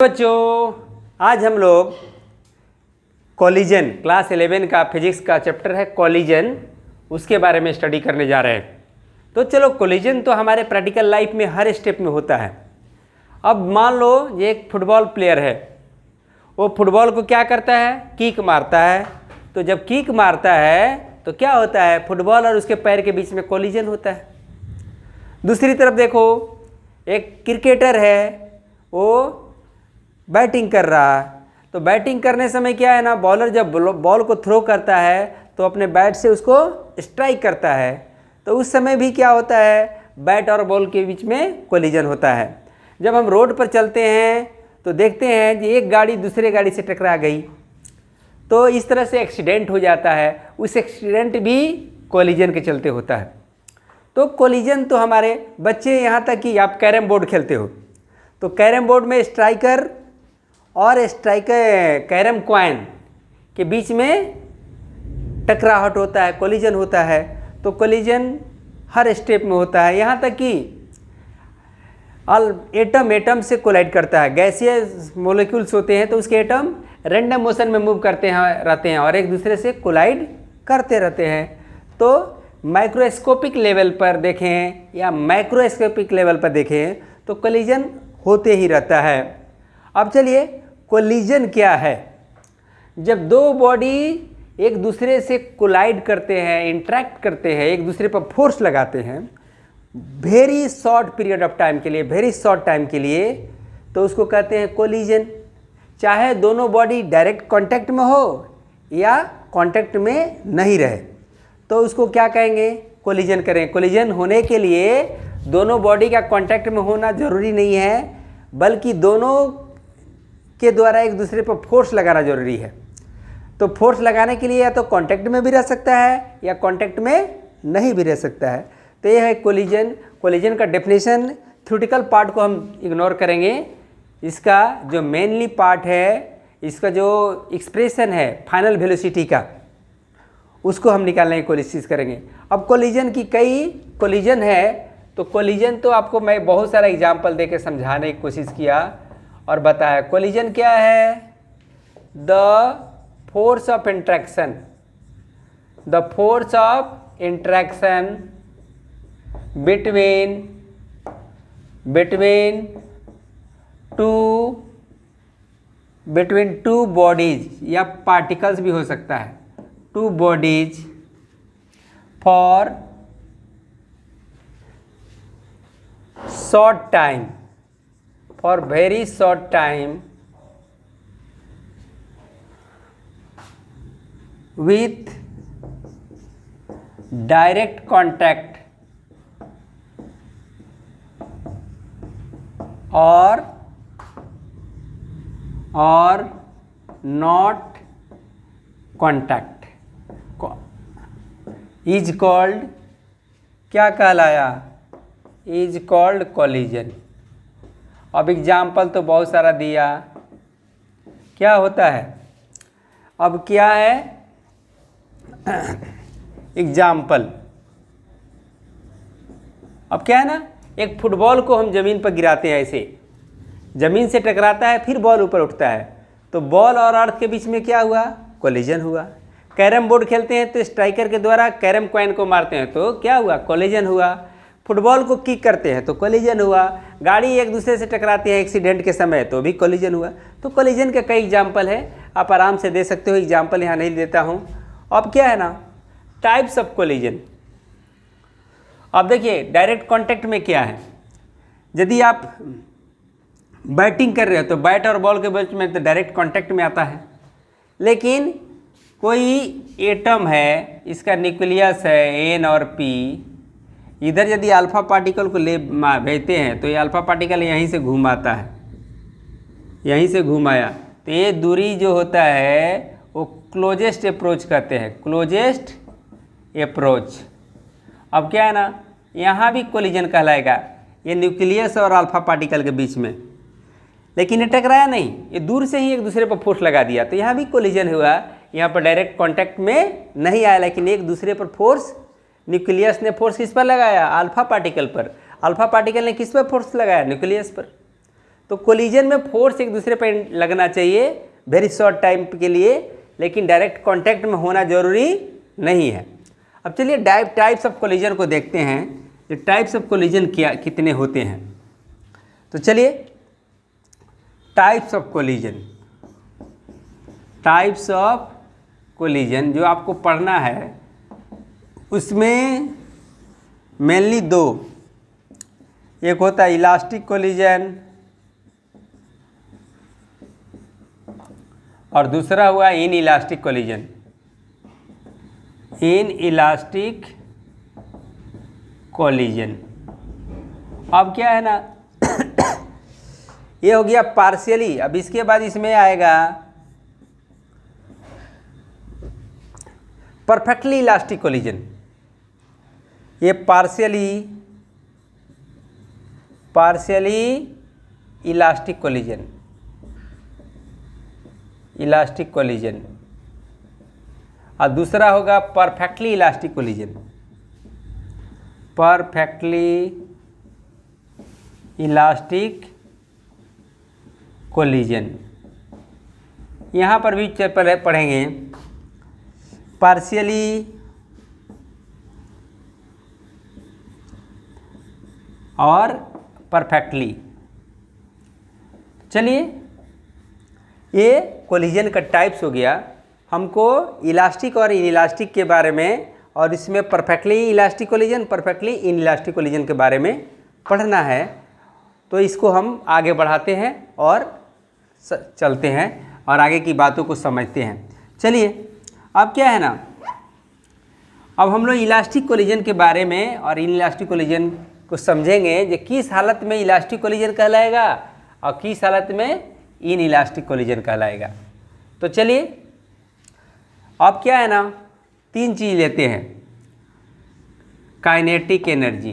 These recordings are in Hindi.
बच्चों, आज हम लोग कॉलिजन क्लास 11 का फिजिक्स का चैप्टर है कॉलिजन, उसके बारे में स्टडी करने जा रहे हैं। तो चलो, कॉलिजन तो हमारे प्रैक्टिकल लाइफ में हर स्टेप में होता है। अब मान लो ये एक फुटबॉल प्लेयर है, वो फुटबॉल को क्या करता है, किक मारता है। तो जब किक मारता है तो क्या होता है, फुटबॉल और उसके पैर के बीच में कॉलिजन होता है। दूसरी तरफ देखो, एक क्रिकेटर है, वो बैटिंग कर रहा है। तो बैटिंग करने समय क्या है ना, बॉलर जब बॉल को थ्रो करता है तो अपने बैट से उसको स्ट्राइक करता है। तो उस समय भी क्या होता है, बैट और बॉल के बीच में कोलिजन होता है। जब हम रोड पर चलते हैं तो देखते हैं कि एक गाड़ी दूसरे गाड़ी से टकरा गई, तो इस तरह से एक्सीडेंट हो जाता है। उस एक्सीडेंट भी कोलिजन के चलते होता है। तो कोलिजन तो हमारे बच्चे, यहाँ तक कि आप कैरम बोर्ड खेलते हो तो कैरम बोर्ड में स्ट्राइकर और स्ट्राइकर कैरम कॉइन के बीच में टकराहट होता है, कोलिजन होता है। तो कोलिजन हर स्टेप में होता है, यहाँ तक कि एटम से कोलाइड करता है। गैसीय मोलिक्यूल्स होते हैं तो उसके एटम रैंडम मोशन में मूव करते हैं रहते हैं और एक दूसरे से कोलाइड करते रहते हैं। तो माइक्रोस्कोपिक लेवल पर देखें या मैक्रोस्कोपिक लेवल पर देखें तो कोलिजन होते ही रहता है। अब चलिए, कोलिजन क्या है। जब दो बॉडी एक दूसरे से कोलाइड करते हैं, इंटरेक्ट करते हैं, एक दूसरे पर फोर्स लगाते हैं very short period of time के लिए, वेरी शॉर्ट टाइम के लिए, तो उसको कहते हैं कोलिजन। चाहे दोनों बॉडी डायरेक्ट कांटेक्ट में हो या कांटेक्ट में नहीं रहे तो उसको क्या कहेंगे, कोलिजन करें। कोलिजन होने के लिए दोनों बॉडी का कांटेक्ट में होना ज़रूरी नहीं है, बल्कि दोनों के द्वारा एक दूसरे पर फोर्स लगाना जरूरी है। तो फोर्स लगाने के लिए या तो कांटेक्ट में भी रह सकता है या कांटेक्ट में नहीं भी रह सकता है। तो यह है कोलिजन। कोलिजन का डेफिनेशन, थ्योरेटिकल पार्ट को हम इग्नोर करेंगे। इसका जो मेनली पार्ट है, इसका जो एक्सप्रेशन है फाइनल वेलोसिटी का, उसको हम निकालने की कोशिश करेंगे। अब कोलिजन की कई कोलिजन है, तो कोलिजन तो आपको मैं बहुत सारा एग्जाम्पल दे के समझाने की कोशिश किया और बताया। कोलिजन क्या है, the force of interaction, the force of interaction between two bodies या पार्टिकल्स भी हो सकता है, two bodies for short time, for very short time, with direct contact or not contact is called, क्या कहलाया, इज कॉल्ड कोलिजन। अब एग्जाम्पल तो बहुत सारा दिया, क्या होता है, अब क्या है एग्जाम्पल। अब क्या है ना, एक फुटबॉल को हम ज़मीन पर गिराते हैं, ऐसे ज़मीन से टकराता है, फिर बॉल ऊपर उठता है, तो बॉल और अर्थ के बीच में क्या हुआ, कोलिजन हुआ। कैरम बोर्ड खेलते हैं तो स्ट्राइकर के द्वारा कैरम कॉइन को मारते हैं तो क्या हुआ, कोलिजन हुआ। फुटबॉल को किक करते हैं तो कोलिजन हुआ। गाड़ी एक दूसरे से टकराती है एक्सीडेंट के समय तो भी कोलिजन हुआ। तो कोलिजन के कई एग्जाम्पल है, आप आराम से दे सकते हो, एग्जाम्पल यहाँ नहीं देता हूँ। अब क्या है ना, टाइप्स ऑफ कोलिजन। अब देखिए, डायरेक्ट कांटेक्ट में क्या है, यदि आप बैटिंग कर रहे हो तो बैट और बॉल के बीच में तो डायरेक्ट कांटेक्ट में आता है। लेकिन कोई एटम है, इसका न्यूक्लियस है N और P, इधर यदि अल्फा पार्टिकल को ले भेजते हैं तो ये अल्फा पार्टिकल यहीं से घूम आता है, यहीं से घूम आया, तो ये दूरी जो होता है वो क्लोजेस्ट अप्रोच कहते हैं, क्लोजेस्ट अप्रोच। अब क्या है ना, यहाँ भी कोलिजन कहलाएगा, ये न्यूक्लियस और अल्फा पार्टिकल के बीच में, लेकिन ये टकराया नहीं, ये दूर से ही एक दूसरे पर फोर्स लगा दिया, तो यहाँ भी कोलिजन हुआ। यहाँ पर डायरेक्ट कांटेक्ट में नहीं आया, लेकिन एक दूसरे पर फोर्स, न्यूक्लियस ने फोर्स किस पर लगाया, अल्फा पार्टिकल पर, अल्फा पार्टिकल ने किस पर फोर्स लगाया, न्यूक्लियस पर। तो कोलिजन में फोर्स एक दूसरे पर लगना चाहिए वेरी शॉर्ट टाइम के लिए, लेकिन डायरेक्ट कांटेक्ट में होना जरूरी नहीं है। अब चलिए टाइप्स ऑफ कोलिजन को देखते हैं, ये टाइप्स ऑफ कोलिजन क्या कितने होते हैं। तो चलिए टाइप्स ऑफ कोलिजन जो आपको पढ़ना है उसमें मेनली दो, एक होता है इलास्टिक कोलिजन और दूसरा हुआ in elastic collision. Inelastic collision, अब क्या है ना ये हो गया पार्शियली। अब इसके बाद इसमें आएगा परफेक्टली इलास्टिक कोलिजन। ये पार्शियली इलास्टिक कोलिजन और दूसरा होगा perfectly elastic collision. Perfectly elastic collision, यहाँ पर भी पढ़ेंगे पार्शियली और परफेक्टली। चलिए ये कोलिजन का टाइप्स हो गया। हमको इलास्टिक और इनइलास्टिक के बारे में और इसमें perfectly elastic collision, perfectly inelastic collision के बारे में पढ़ना है। तो इसको हम आगे बढ़ाते हैं और चलते हैं और आगे की बातों को समझते हैं। चलिए अब क्या है ना, अब हम लोग इलास्टिक कोलिजन के बारे में और इनइलास्टिक कोलिजन को समझेंगे कि किस हालत में इलास्टिक कोलिजन कहलाएगा और किस हालत में इनइलास्टिक कोलिजन कहलाएगा। तो चलिए अब क्या है ना, तीन चीज़ लेते हैं, काइनेटिक एनर्जी,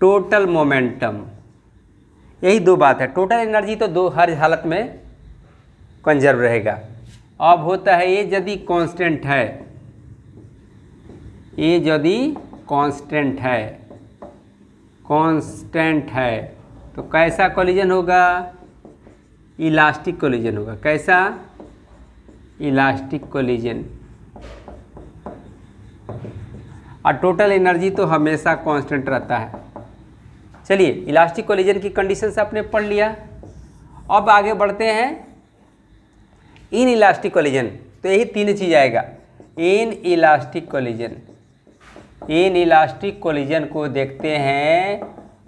टोटल मोमेंटम, यही दो बात है। टोटल एनर्जी तो हर हालत में कंजर्व रहेगा। अब होता है ये यदि कांस्टेंट है, ये यदि कांस्टेंट है तो कैसा कोलिजन होगा, इलास्टिक कोलिजन होगा। कैसा, इलास्टिक कोलिजन। और टोटल एनर्जी तो हमेशा कांस्टेंट रहता है। चलिए इलास्टिक कोलिजन की कंडीशंस आपने पढ़ लिया। अब आगे बढ़ते हैं इन इलास्टिक कोलिजन। तो यही तीन चीज़ आएगा, in elastic collision. Inelastic collision को देखते हैं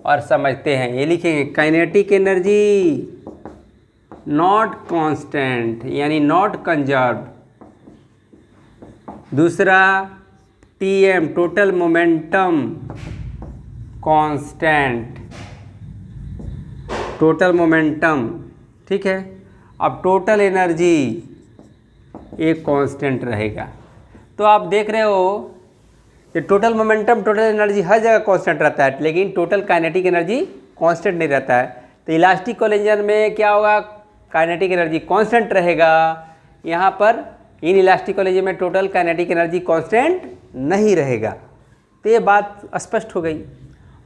और समझते हैं। ये लिखेंगे काइनेटिक एनर्जी नॉट कांस्टेंट यानी नॉट कंजर्व। दूसरा TM total momentum constant, total momentum, ठीक है। अब टोटल एनर्जी एक कांस्टेंट रहेगा। तो आप देख रहे हो कि टोटल मोमेंटम टोटल एनर्जी हर जगह कांस्टेंट रहता है, लेकिन टोटल काइनेटिक एनर्जी कांस्टेंट नहीं रहता है। तो इलास्टिक कोलिजन में क्या होगा, काइनेटिक एनर्जी कांस्टेंट रहेगा। यहाँ पर इन इलास्टिक कोलिजन में टोटल काइनेटिक एनर्जी कांस्टेंट नहीं रहेगा। तो ये बात स्पष्ट हो गई।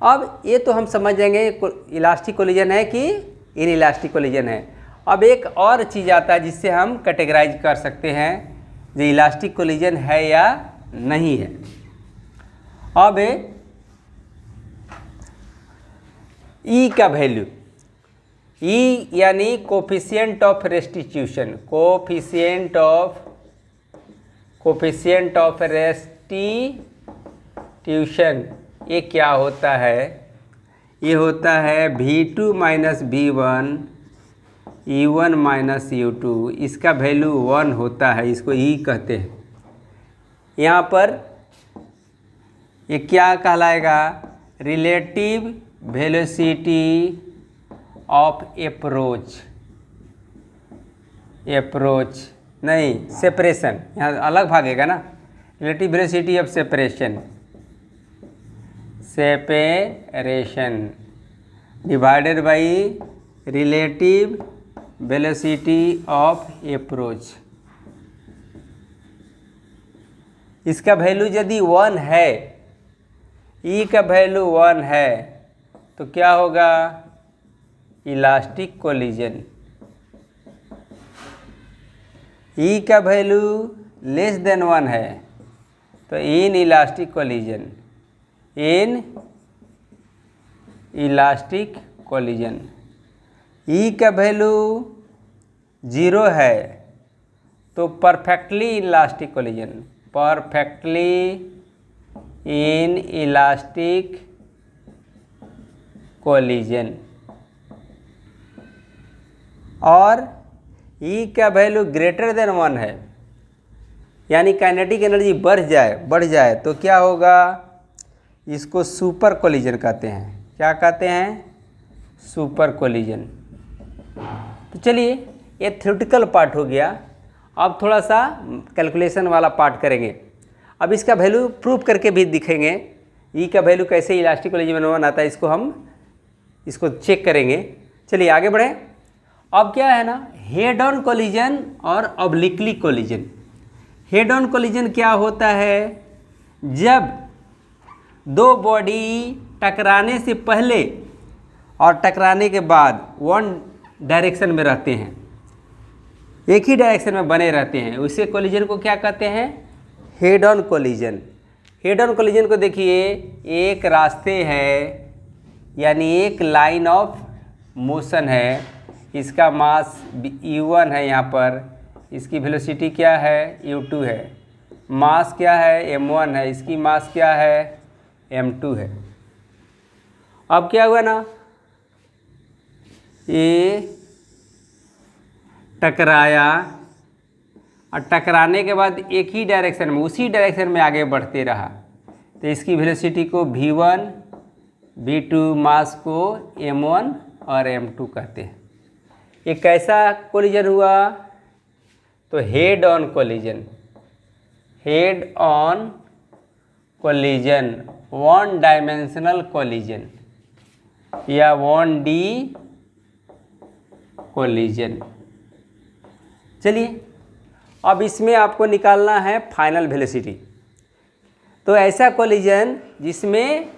अब ये तो हम समझ जाएंगे इलास्टिक कोलिजन है कि इन इलास्टिक कोलिजन है। अब एक और चीज़ आता है जिससे हम कैटेगराइज कर सकते हैं जो इलास्टिक कोलिजन है या नहीं है। अब ई का वैल्यू, ई यानी coefficient of restitution, coefficient of restitution, ये क्या होता है, ये होता है V2 minus V1 E1 minus U2। इसका वैल्यू 1 होता है, इसको ई कहते हैं। यहाँ पर ये क्या कहलाएगा, रिलेटिव वेलोसिटी ऑफ अप्रोच नहीं, सेपरेशन, यहाँ अलग भागेगा ना, relative velocity of separation divided by relative velocity of approach. इसका वैल्यू यदि 1 है, ई का वैल्यू 1 है, तो क्या होगा, इलास्टिक कोलिजन, ई का वैल्यू लेस देन 1 है तो inelastic collision, inelastic collision. E का वैल्यू 0 है तो perfectly elastic collision, perfectly inelastic collision. और ई का वैल्यू ग्रेटर देन 1 है, यानी काइनेटिक एनर्जी बढ़ जाए तो क्या होगा, इसको सुपर कोलिजन कहते हैं। क्या कहते हैं? Super collision. तो चलिए ये थ्योरेटिकल पार्ट हो गया। अब थोड़ा सा कैलकुलेशन वाला पार्ट करेंगे। अब इसका वैल्यू प्रूव करके भी दिखेंगे, ई का वैल्यू कैसे इलास्टिक कोलिजन में आता है, इसको चेक करेंगे। चलिए आगे बढ़ें। अब क्या है ना, हेड ऑन कोलिजन और obliquely collision. Head on collision क्या होता है, जब दो बॉडी टकराने से पहले और टकराने के बाद वन डायरेक्शन में रहते हैं, एक ही डायरेक्शन में बने रहते हैं, उसे कोलिजन को क्या कहते हैं? Head on collision. Head on collision को देखिए, एक रास्ते है, यानी एक लाइन ऑफ मोशन है, इसका मास u1 है, यहाँ पर इसकी वेलोसिटी क्या है, u2 है, मास क्या है, m1 है, इसकी मास क्या है, m2 है। अब क्या हुआ ना, ये टकराया और टकराने के बाद एक ही डायरेक्शन में, उसी डायरेक्शन में आगे बढ़ते रहा, तो इसकी वेलोसिटी को v1, v2, मास को m1 और m2 कहते हैं। ये कैसा कोलिजन हुआ? तो head on collision, head on collision, one dimensional collision या 1D कोलिजन। चलिए अब इसमें आपको निकालना है फाइनल वेलोसिटी। तो ऐसा कोलिजन जिसमें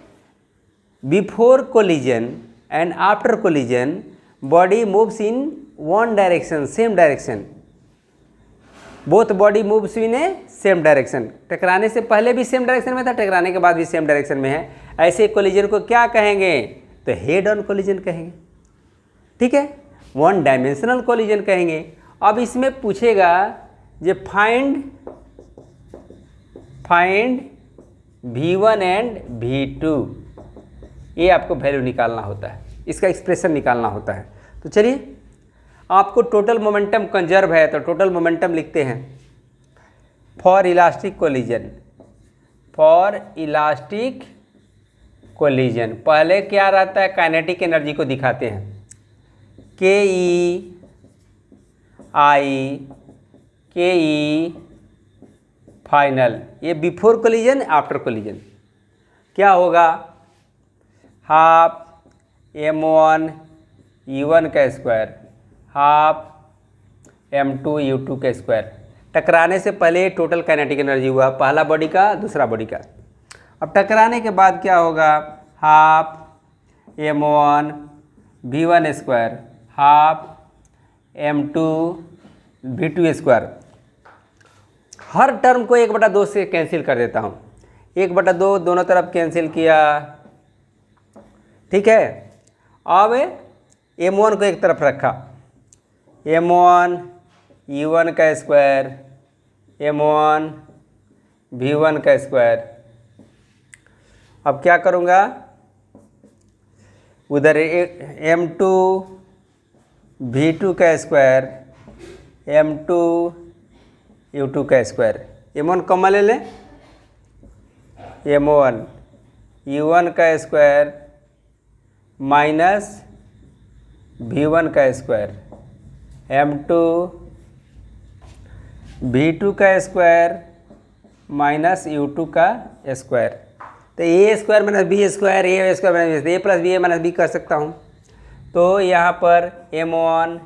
before collision and after collision body moves in one direction, same direction, both body moves in A same direction. टकराने से पहले भी सेम डायरेक्शन में था, टकराने के बाद भी सेम डायरेक्शन में है, ऐसे कोलिजन को क्या कहेंगे? तो हेड ऑन कोलिजन कहेंगे। ठीक है, वन डायमेंशनल कोलिजन कहेंगे। अब इसमें पूछेगा जे फाइंड v1 एंड v2, ये आपको वैल्यू निकालना होता है, इसका एक्सप्रेशन निकालना होता है। तो चलिए, आपको टोटल मोमेंटम कंजर्व है तो टोटल मोमेंटम लिखते हैं for elastic collision, for elastic collision. पहले क्या रहता है, काइनेटिक एनर्जी को दिखाते हैं, के ई फाइनल, ये बिफोर कोलिजन आफ्टर कोलिजन। क्या होगा, हाफ m1 u1 का स्क्वायर, हाफ m2 u2 का स्क्वायर। टकराने से पहले टोटल काइनेटिक एनर्जी हुआ, पहला बॉडी का, दूसरा बॉडी का। अब टकराने के बाद क्या होगा, half m1 v1 square, half m2 v2 square. हर टर्म को 1/2 से कैंसिल कर देता हूँ, 1/2 दोनों तरफ कैंसिल किया। ठीक है, अब m1 को एक तरफ रखा, m1 u1 का स्क्वायर, m1 v1 का स्क्वायर। अब क्या करूँगा, उधर m2 v2 का स्क्वायर, m2 u2 का स्क्वायर, m1 कॉमन ले लें, m1 u1 का स्क्वायर माइनस v1 का स्क्वायर, m2 v2 का स्क्वायर माइनस u2 का स्क्वायर। तो ए स्क्वायर माइनस बी स्क्वायर, ए स्क्वायर माइनस ए प्लस बी ए माइनस बी कर सकता हूँ। तो यहाँ पर m1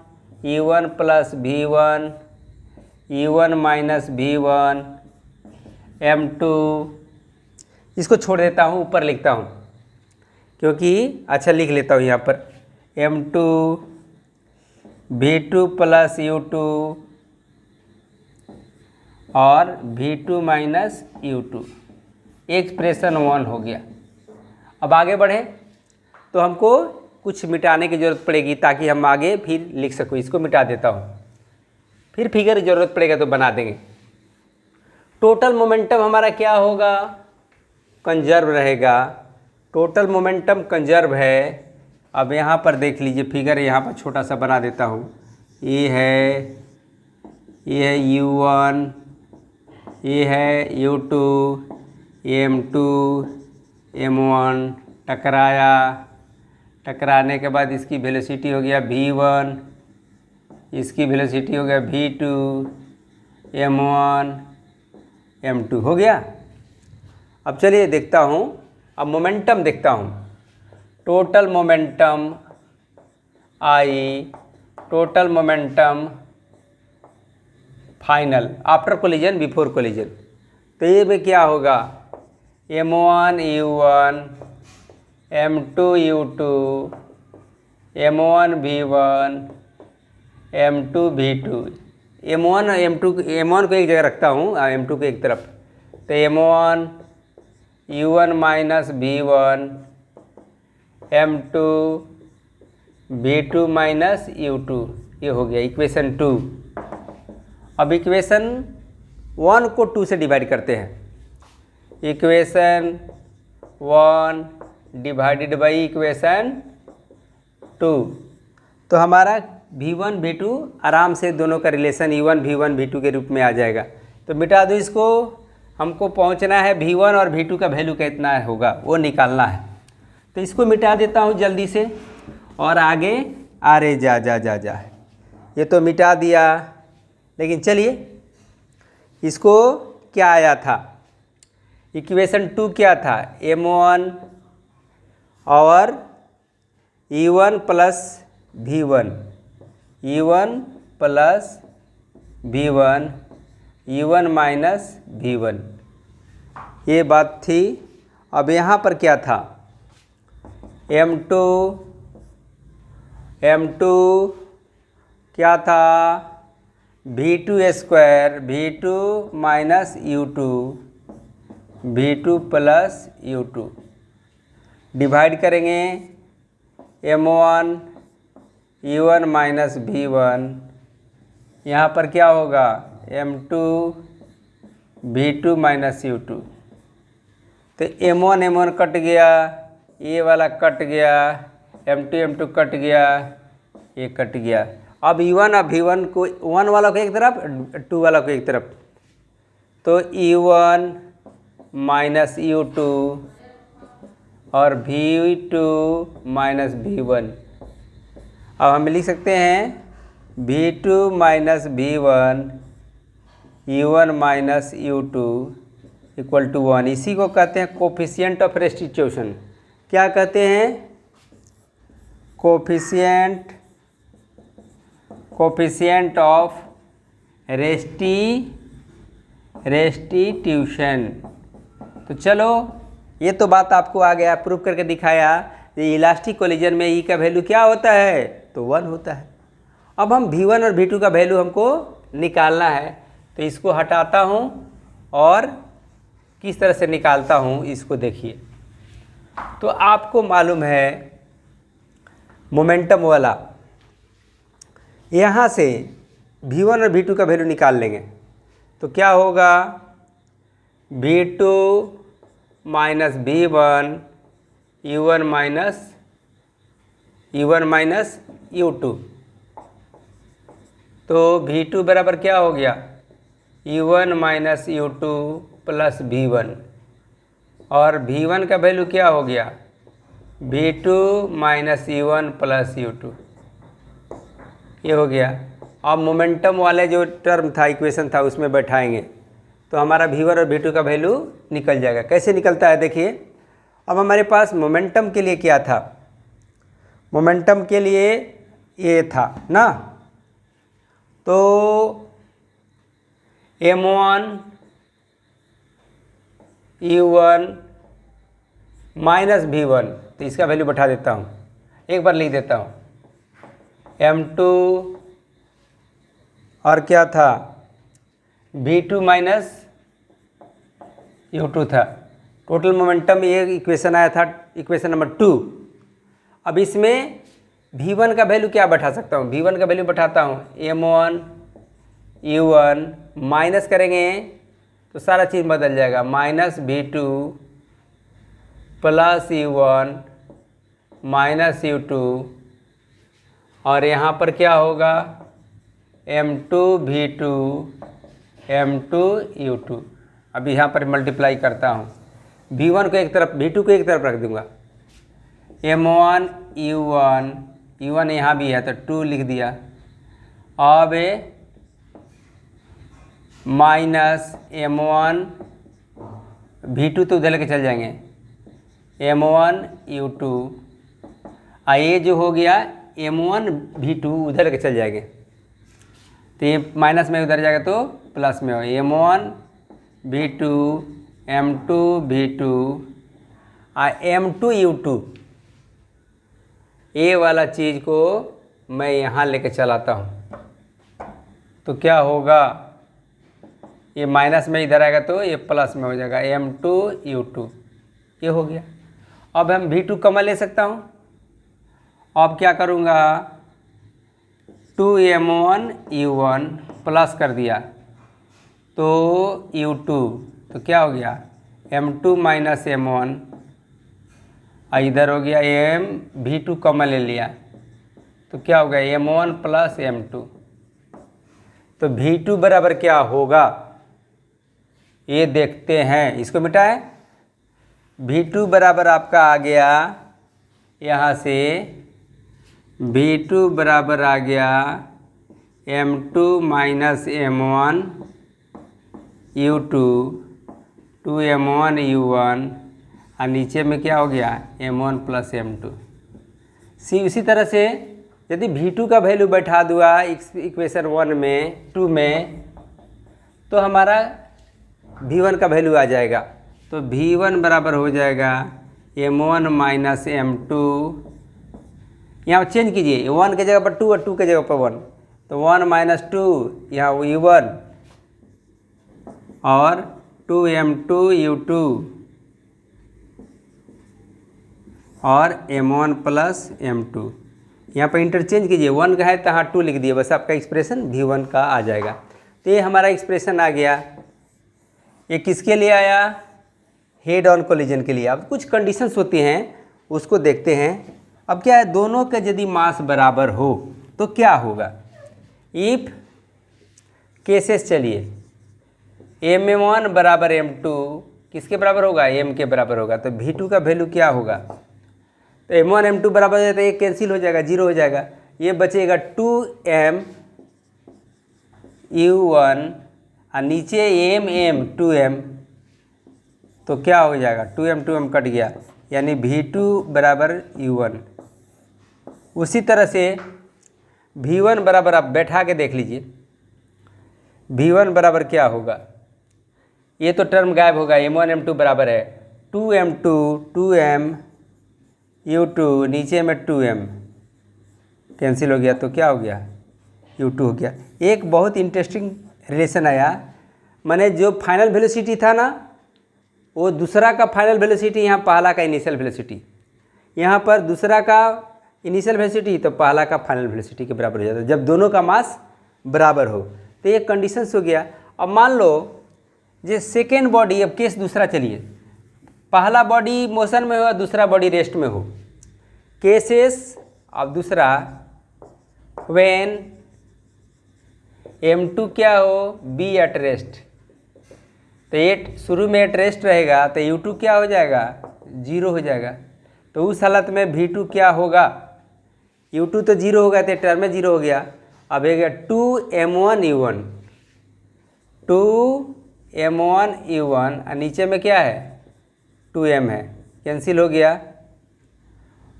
u1 plus v1, u1 minus v1, m2, इसको छोड़ देता हूँ, ऊपर लिखता हूँ क्योंकि अच्छा लिख लेता हूँ यहाँ पर m2 v2 प्लस u2 और v2 माइनस u2, एक्सप्रेशन 1 हो गया। अब आगे बढ़े तो हमको कुछ मिटाने की ज़रूरत पड़ेगी ताकि हम आगे फिर लिख सकूँ। इसको मिटा देता हूँ, फिर फिगर की ज़रूरत पड़ेगा तो बना देंगे। टोटल मोमेंटम हमारा क्या होगा, कंजर्व रहेगा। टोटल मोमेंटम कंजर्व है। अब यहाँ पर देख लीजिए, फिगर यहाँ पर छोटा सा बना देता हूँ। ये है u1, ये है u2, m2, m1, टकराने के बाद इसकी वेलोसिटी हो गया v1, इसकी वेलोसिटी हो गया v2, m1, m2 हो गया। अब चलिए देखता हूँ, अब मोमेंटम देखता हूँ। Total momentum total momentum final after collision before collision, तो ये में क्या होगा, m1 u1, m2 u2, m1 v1, m2 v2। m1 को एक जगह रखता हूँ, m2 को एक तरफ, तो m1 u1 minus v1, m2 v2 minus u2, ये हो गया इक्वेशन 2। अब इक्वेशन 1 को 2 से डिवाइड करते हैं। इक्वेशन 1 डिवाइडेड बाई इक्वेशन 2, तो हमारा v1 v2 आराम से दोनों का रिलेशन u1 v1 v2 के रूप में आ जाएगा। तो मिटा दो इसको, हमको पहुंचना है v1 और v2 का वैल्यू कितना होगा वो निकालना है। तो इसको मिटा देता हूं जल्दी से और आगे अरे जा ये तो मिटा दिया, लेकिन चलिए इसको क्या आया था, इक्वेशन 2 क्या था, m1 और u1 plus v1, u1 plus v1, u1 minus v1, ये बात थी। अब यहाँ पर क्या था, m2 क्या था, v2 square, v2 minus u2, v2 plus u2, divide करेंगे m1 u1 माइनस v1, यहाँ पर क्या होगा m2 v2 माइनस u2, तो m1 कट गया, ये वाला कट गया, m2 कट गया, ये कट गया। अब u1 और v1 को 1 वाला को एक तरफ 2 वाला को एक तरफ, तो u1 माइनस u2 और v2 माइनस v1। अब हम लिख सकते हैं v2 minus v1 u1 minus u2 equal to 1। इसी को कहते हैं कोफिशिएंट ऑफ रेस्टिट्यूशन। क्या कहते हैं, कोफिशिएंट ऑफ रेस्टिट्यूशन। तो चलो ये तो बात आपको आ गया, प्रूव करके दिखाया। ये इलास्टिक कोलिजन में ई का वैल्यू क्या होता है, तो 1 होता है। अब हम v1 और v2 का वैल्यू हमको निकालना है, तो इसको हटाता हूँ और किस तरह से निकालता हूँ इसको देखिए। तो आपको मालूम है मोमेंटम वाला, यहाँ से v1 और v2 का वैल्यू निकाल लेंगे तो क्या होगा, v2 minus v1 u1 minus u2, तो v2 बराबर क्या हो गया, u1 minus u2 plus v1, और v1 का वैल्यू क्या हो गया, v2 minus u1 plus u2, ये हो गया। अब मोमेंटम वाले जो टर्म था, इक्वेशन था, उसमें बैठाएंगे तो हमारा v1 और v2 का वैल्यू निकल जाएगा। कैसे निकलता है देखिए। अब हमारे पास मोमेंटम के लिए क्या था, मोमेंटम के लिए ये था ना, तो m1 u1 माइनस v1, तो इसका वैल्यू बैठा देता हूँ, एक बार लिख देता हूँ, M2 और क्या था V2 माइनस U2 था। टोटल मोमेंटम ये इक्वेशन आया था, इक्वेशन नंबर 2। अब इसमें V1 का वैल्यू क्या बैठा सकता हूँ? V1 का वैल्यू बैठाता हूँ M1 U1 माइनस करेंगे तो सारा चीज़ बदल जाएगा, minus V2 plus U1 minus U2 और यहाँ पर क्या होगा M2 V2 M2 U2। अब यहाँ पर मल्टीप्लाई करता हूँ, V1 को एक तरफ V2 को एक तरफ रख दूँगा, M1 U1 U1 यहाँ भी है तो 2 लिख दिया। अब माइनस M1 V2 तो उधर लेके चल जाएंगे, M1 U2 ये जो हो गया M1 V2 उधर लेके चल जाएंगे तो ये माइनस में उधर जाएगा तो प्लस में हो, M1 V2 M2 V2 M2 U2 ये वाला चीज़ को मैं यहाँ लेके चलाता हूँ तो क्या होगा, ये माइनस में इधर आएगा तो ये प्लस में हो जाएगा, M2 U2 ये हो गया। अब हम V2 कॉमन ले सकता हूँ। अब क्या करूँगा 2M1 U1 प्लस कर दिया तो U2 तो क्या हो गया M2 माइनस M1 इधर हो गया V2 कॉमन ले लिया तो क्या हो गया M1 प्लस M2। तो V2 बराबर क्या होगा ये देखते हैं, इसको मिटाएं। V2 बराबर आपका आ गया यहाँ से V2 बराबर आ गया M2 minus M1 U2 2M1 U1 और नीचे में क्या हो गया M1 प्लस M2। उसी तरह से यदि V2 का वैल्यू बैठा दूँगा इक्वेशन 1 में 2 में तो हमारा V1 का वैल्यू आ जाएगा। तो V1 बराबर हो जाएगा M1 माइनस M2, यहाँ चेंज कीजिए 1 के जगह पर 2 और 2 के जगह पर 1 तो 1 माइनस 2 यहाँ U1 और 2M2 U2 और M1 प्लस M2। यहाँ पर इंटरचेंज कीजिए 1 का है तो हाँ 2 लिख दिए, बस आपका एक्सप्रेशन V1 का आ जाएगा। तो ये हमारा एक्सप्रेशन आ गया। ये किसके लिए आया? हेड ऑन कोलिजन के लिए। अब कुछ कंडीशंस होती हैं उसको देखते हैं। अब क्या है, दोनों के यदि मास बराबर हो तो क्या होगा। इफ केसेस चलिए M1 बराबर M2 किसके बराबर होगा, M के बराबर होगा। तो V2 का वैल्यू क्या होगा, तो M1 M2 बराबर है तो ये कैंसिल हो जाएगा, 0 हो जाएगा। ये बचेगा 2M U1 और नीचे M 2M तो क्या हो जाएगा 2M 2M कट गया, यानी V2 बराबर U1। उसी तरह से V1 बराबर आप बैठा के देख लीजिए, V1 बराबर क्या होगा, ये तो टर्म गायब होगा। M1 M2 बराबर है 2M2 2M U2 नीचे में 2M कैंसिल हो गया तो क्या हो गया U2 हो गया। एक बहुत इंटरेस्टिंग रिलेशन आया, माने जो फाइनल वेलोसिटी था ना वो दूसरा का फाइनल वेलोसिटी यहाँ पहला का इनिशियल वेलोसिटी, यहाँ पर दूसरा का इनिशियल वेलोसिटी तो पहला का फाइनल वेलोसिटी के बराबर हो जाता है जब दोनों का मास बराबर हो। तो ये कंडीशंस हो गया। अब मान लो जे सेकेंड बॉडी, अब केस दूसरा चलिए, पहला बॉडी मोशन में हो दूसरा बॉडी रेस्ट में हो। केसेस अब दूसरा व्हेन M2 क्या हो, बी एट रेस्ट, तो ये शुरू में एट रेस्ट रहेगा तो U2 क्या हो जाएगा 0 हो जाएगा। तो उस हालत में V2 क्या होगा, U2 तो 0 होगा तो टर्म में 0 हो गया। अब एक 2M1 U1 2M1 U1 और नीचे में क्या है 2M है, कैंसिल हो गया।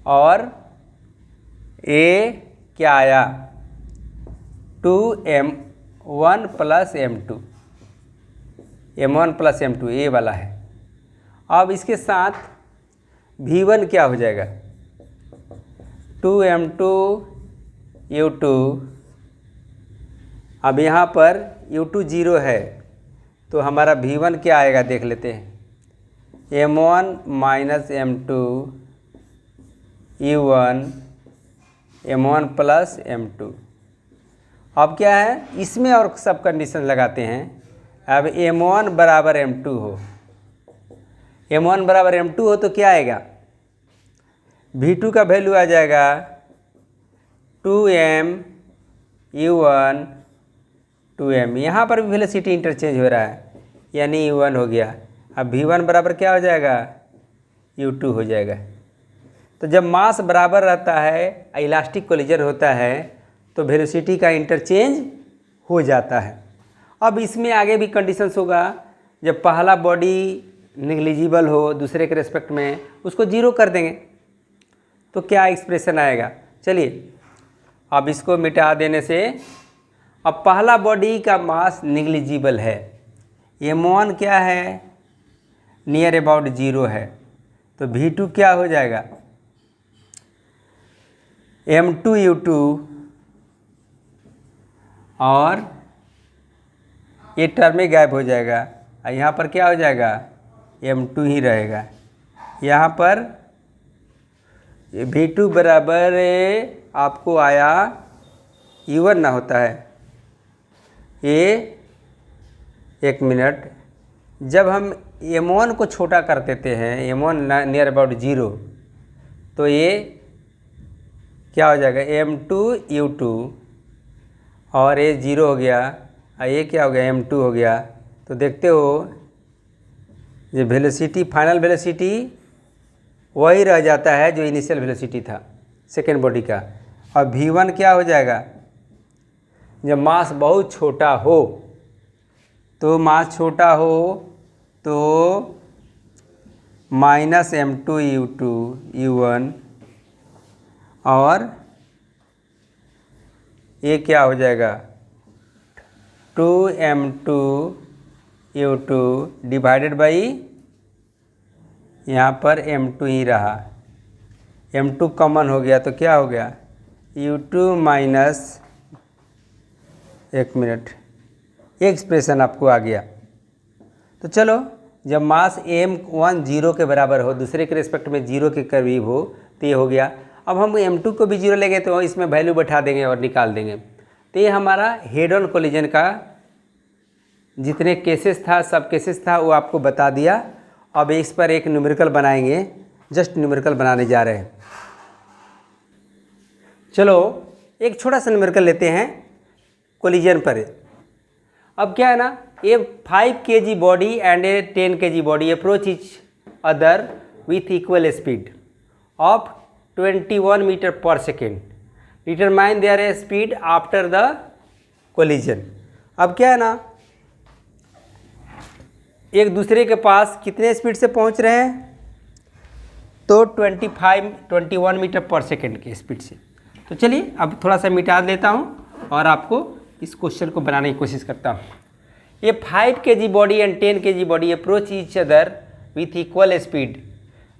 और ए क्या आया 2M1 plus M2 M1 plus M2 ये वाला है। अब इसके साथ V1 क्या हो जाएगा 2M2 U2। अब यहाँ पर U2 0 है तो हमारा V1 क्या आएगा देख लेते हैं। M1 minus M2 U1 M1 plus M2। अब क्या है, इसमें और सब कंडीशन लगाते हैं। अब M1 बराबर M2 हो, M1 बराबर M2 हो तो क्या आएगा, V2 का वैल्यू आ जाएगा 2M U1 2M। यहाँ पर भी वेलोसिटी इंटरचेंज हो रहा है, यानी U1 हो गया। अब V1 बराबर क्या हो जाएगा, U2 हो जाएगा। तो जब मास बराबर रहता है, इलास्टिक कोलिजन होता है, तो वेलोसिटी का इंटरचेंज हो जाता है। अब इसमें आगे भी कंडीशंस होगा, जब पहला बॉडी निग्लिजिबल हो दूसरे के रेस्पेक्ट में, उसको जीरो कर देंगे तो क्या एक्सप्रेशन आएगा। चलिए अब इसको मिटा देने से, अब पहला बॉडी का मास निग्लिजिबल है, M1 क्या है, नियर अबाउट 0 है, तो V2 क्या हो जाएगा, M2 U2, और ये टर्म ही गायब हो जाएगा। यहाँ पर क्या हो जाएगा, M2 ही रहेगा। यहाँ पर V2 बराबर आपको आया U1 ना होता है, ये एक मिनट, जब हम M1 को छोटा कर देते हैं, M1 नियर अबाउट 0, तो ये क्या हो जाएगा, M2 U2, और ये 0 हो गया, और ये क्या हो गया, M2 हो गया। तो देखते हो ये वेलोसिटी, फाइनल वेलोसिटी वही रह जाता है जो इनिशियल वेलोसिटी था सेकेंड बॉडी का। और V1 क्या हो जाएगा, जब मास बहुत छोटा हो, तो मास छोटा हो तो माइनस M2 U2 U1, और ये क्या हो जाएगा, 2M2 U2 डिवाइडेड बाई, यहाँ पर M2 ही रहा, M2 कॉमन हो गया तो क्या हो गया, U2 माइनस, एक मिनट, एक्सप्रेशन आपको आ गया। तो चलो, जब मास M1 0 के बराबर हो, दूसरे के रिस्पेक्ट में 0 के करीब हो, तो ये हो गया। अब हम M2 को भी 0 लेंगे तो इसमें वैल्यू बैठा देंगे और निकाल देंगे। तो ये हमारा हेड ऑन कोलिजन का जितने केसेस था, सब केसेस था वो आपको बता दिया। अब इस पर एक न्यूमेरिकल बनाएंगे, जस्ट न्यूमेरिकल बनाने जा रहे हैं। चलो एक छोटा सा न्यूमेरिकल लेते हैं कोलिजन पर। अब क्या है ना, a 5 kg body and a 10 kg body approach each other with equal speed of 21 metre per second, determine their speed after the collision. अब क्या है ना, एक दूसरे के पास कितने स्पीड से पहुंच रहे हैं, तो 21 मीटर पर सेकेंड के स्पीड से। तो चलिए अब थोड़ा सा मिटा देता हूं और आपको इस क्वेश्चन को बनाने की कोशिश करता हूं। ये 5 kg body and 10 kg body approach each other with equal speed.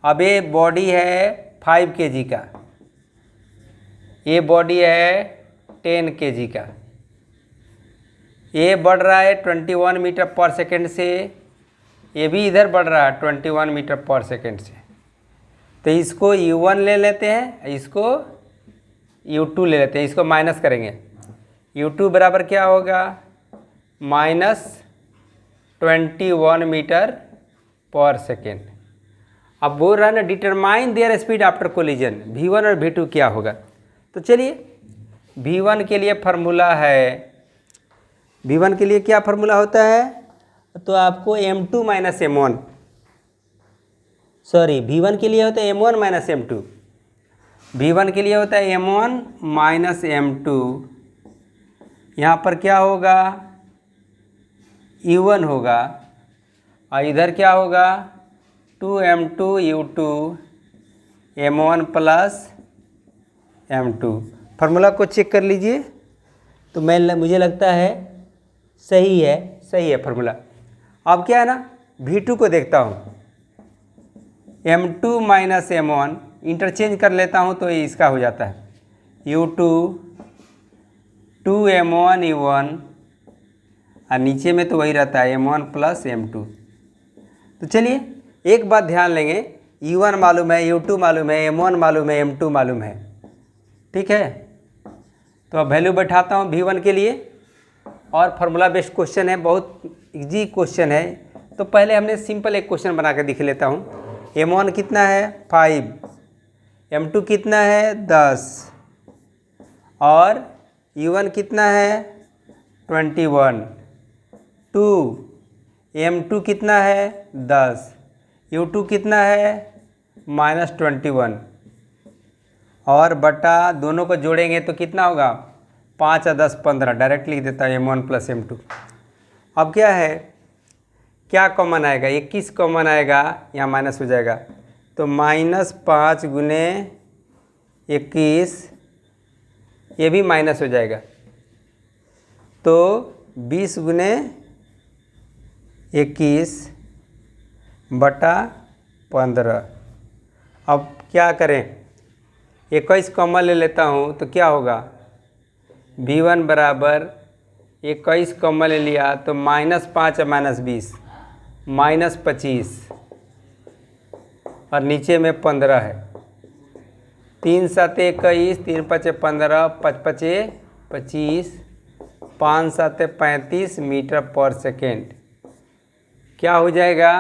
अब ये बॉडी है 5 kg का, ये बॉडी है 10 kg का, ये बढ़ रहा है 21 मीटर पर सेकेंड से, ये भी इधर बढ़ रहा है 21 मीटर पर सेकेंड से। तो इसको U1 ले लेते हैं, इसको U2 ले लेते हैं, इसको माइनस करेंगे। U2 बराबर क्या होगा, माइनस 21 मीटर पर सेकेंड। अब बोल रहा है ना, determine their speed after collision, V1 और V2 क्या होगा। तो चलिए V1 के लिए फार्मूला है, V1 के लिए क्या फार्मूला होता है, तो आपको M2 minus M1, sorry V1 के लिए होता है M1 माइनस M2, V1 के लिए होता है M1 माइनस M2। यहाँ पर क्या होगा, U1 होगा, और इधर क्या होगा 2M2 U2 M1 plus M2। Formula को चेक कर लीजिए, तो मुझे लगता है सही है फार्मूला। अब क्या है ना, V2 को देखता हूँ, M2 माइनस M1 इंटरचेंज कर लेता हूँ तो ये इसका हो जाता है U2 2m1u1 और नीचे में तो वही रहता है m1 प्लस m2। तो चलिए एक बात ध्यान लेंगे, u1 मालूम है, u2 मालूम है, m1 मालूम है, m2 मालूम है, ठीक है। तो अब वैल्यू बैठाता हूँ v1 के लिए, और फार्मूला बेस्ड क्वेश्चन है, बहुत इजी क्वेश्चन है। तो पहले हमने सिंपल एक क्वेश्चन बना कर दिख लेता हूँ। m1 कितना है 5, m2 कितना है 10 और u1 कितना है 21, 2 m2 कितना है 10, u2 कितना है -21 और बटा दोनों को जोड़ेंगे तो कितना होगा 5 और 10 15, डायरेक्ट लिख देता है m1 प्लस m2। अब क्या है, क्या कॉमन आएगा, 21 कॉमन आएगा, यहाँ माइनस हो जाएगा, तो -5 गुने 21, ये भी माइनस हो जाएगा, तो 20 गुने 21 बटा 15। अब क्या करें, 21 कॉमन ले लेता हूँ तो क्या होगा, v1 बराबर 21 कॉमन ले लिया तो -5 और -20 -25 और नीचे में 15 है, 3 7 21, 3 5 15, 5 5 25, 5 7 35 मीटर पर सेकेंड। क्या हो जाएगा,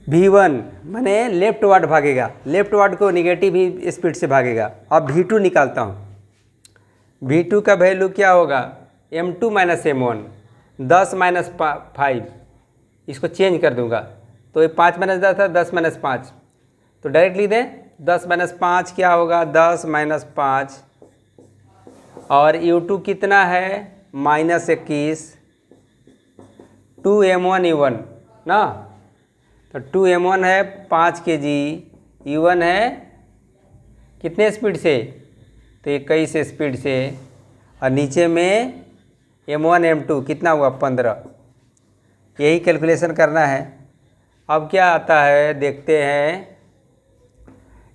v1 माने लेफ्ट वार्ड भागेगा, लेफ्ट वार्ड को निगेटिव ही स्पीड से भागेगा। अब v2 निकालता हूँ, v2 का वैल्यू क्या होगा m2 माइनस m1, 10 माइनस 5, इसको चेंज कर दूंगा तो ये 5 माइनस 10 था, 10 माइनस 5, तो डायरेक्ट लिख दें 10 माइनस 5 क्या होगा 10 माइनस 5 और u2 कितना है -21, 2m1 u1 ना, तो 2m1 है 5 kg, u1 है कितने स्पीड से, तो 21 स्पीड से, और नीचे में m1 m2 कितना हुआ 15। यही कैलकुलेशन करना है। अब क्या आता है देखते हैं,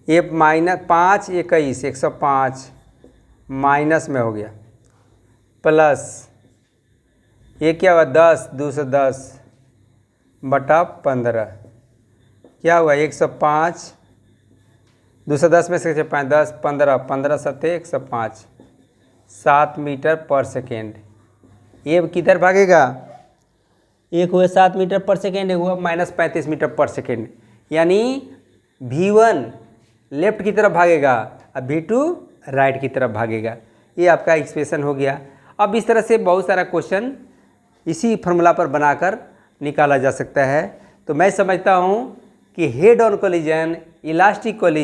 ये -5 21 105 माइनस में हो गया, प्लस ये क्या हुआ 10 210 बटा 15, क्या हुआ 105, 210 में से 5 10 15 15 7 105, 7 मीटर पर सेकेंड। ये किधर भागेगा, एक हुआ 7 मीटर पर सेकेंड, एक हुआ -35 मीटर पर सेकेंड, यानी v1 लेफ्ट की तरफ भागेगा और v2 राइट की तरफ भागेगा। ये आपका एक्सप्रेशन हो गया। अब इस तरह से बहुत सारा क्वेश्चन इसी फार्मूला पर बनाकर निकाला जा सकता है। तो मैं समझता हूँ कि head on collision, elastic collision